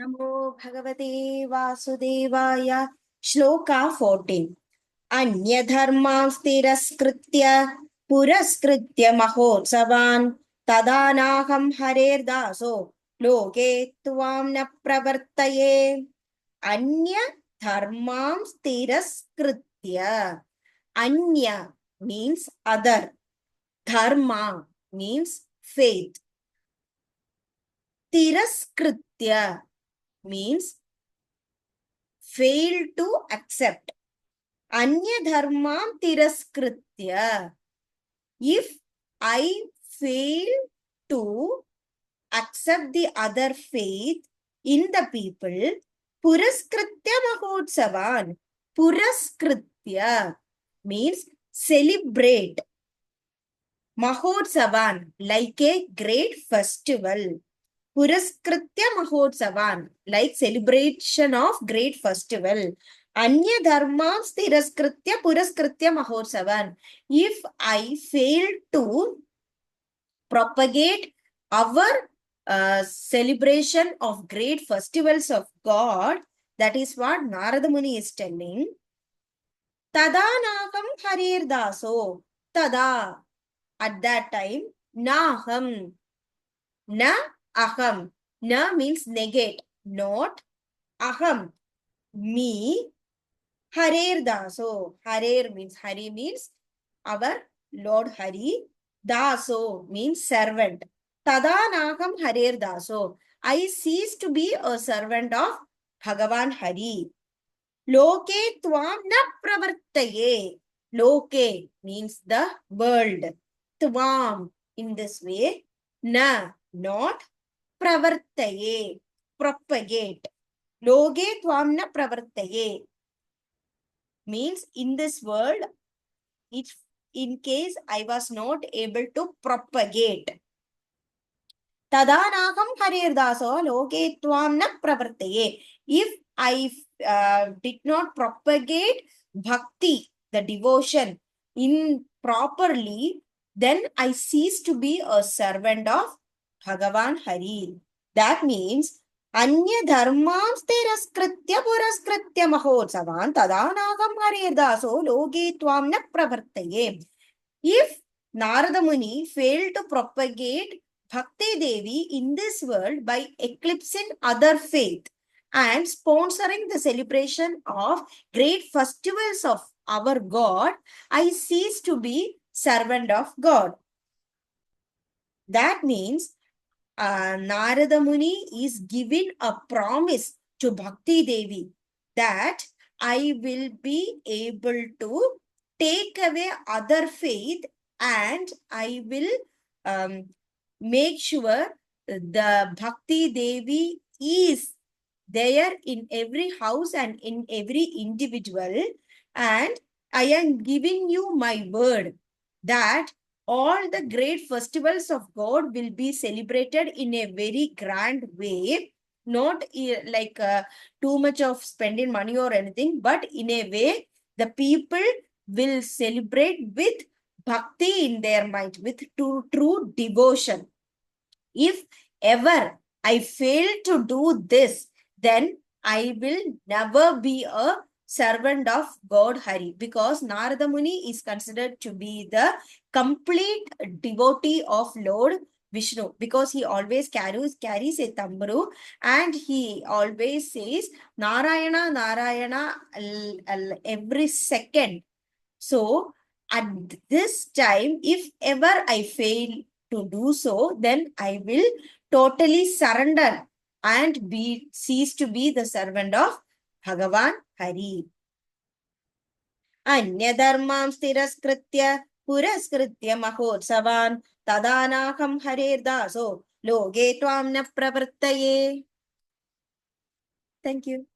नमो भगवते वासुदेवाय श्लोका 14 अन्यधर्मां तिरस्कृत्य पुरस्कृत्य महोत्सवान् तदानाहं हरेर्दासो लोके त्वां न प्रवर्तये अन्य धर्मां तिरस्कृत्य अन्य means other dharma means faith tiraskritya means fail to accept. Anya dharmam tiraskritya. If I fail to accept the other faith in the people, puraskritya mahotsavan. Puraskritya means celebrate. Mahotsavan, like a great festival. Puraskritya Mahotsavan, like celebration of great festival. Anya dharmam tiraskritya puraskritya Mahotsavan. If I fail to propagate our celebration of great festivals of God, that is what Narada Muni is telling. Tadanakam harir daso. Tada. At that time, naham. Na aham. Na means negate, not. Aham, me. Harer daso. Harer means, Hari means our Lord Hari. Daso means servant. Tadanaham harer daso. I cease to be a servant of Bhagavan Hari. Loke tvam na pravartaye. Loke means the world. Tvam, in this way. Na, not. Pravartaye, propagate. Loge tvam na pravartaye means in this world, if in case I was not able to propagate. Tadanaham harirdaso loge tvam na pravartaye. If I did not propagate bhakti, the devotion, in properly, then I cease to be a servant of Bhagavan Hari. That means Anya dharmam tiraskritya puraskritya mahotsavan tadanaham harirdaso loge tvam na pravartaye. If Narada Muni failed to propagate Bhakti Devi in this world by eclipsing other faith and sponsoring the celebration of great festivals of our God, I cease to be servant of God. That means Narada Muni is giving a promise to Bhakti Devi that I will be able to take away other faith and I will make sure the Bhakti Devi is there in every house and in every individual. And I am giving you my word that all the great festivals of God will be celebrated in a very grand way, not like too much of spending money or anything, but in a way the people will celebrate with bhakti in their mind, with true devotion. If ever I fail to do this, then I will never be a servant of God Hari, because Narada Muni is considered to be the complete devotee of Lord Vishnu, because he always carries a tamburu and he always says Narayana, Narayana every second. So at this time, if ever I fail to do so, then I will totally surrender and cease to be the servant of Bhagavan Hari. Anyadharmam tiraskritya puraskritya mahotsavan tadanaham harirdaso loge tvam na pravartaye. Thank you.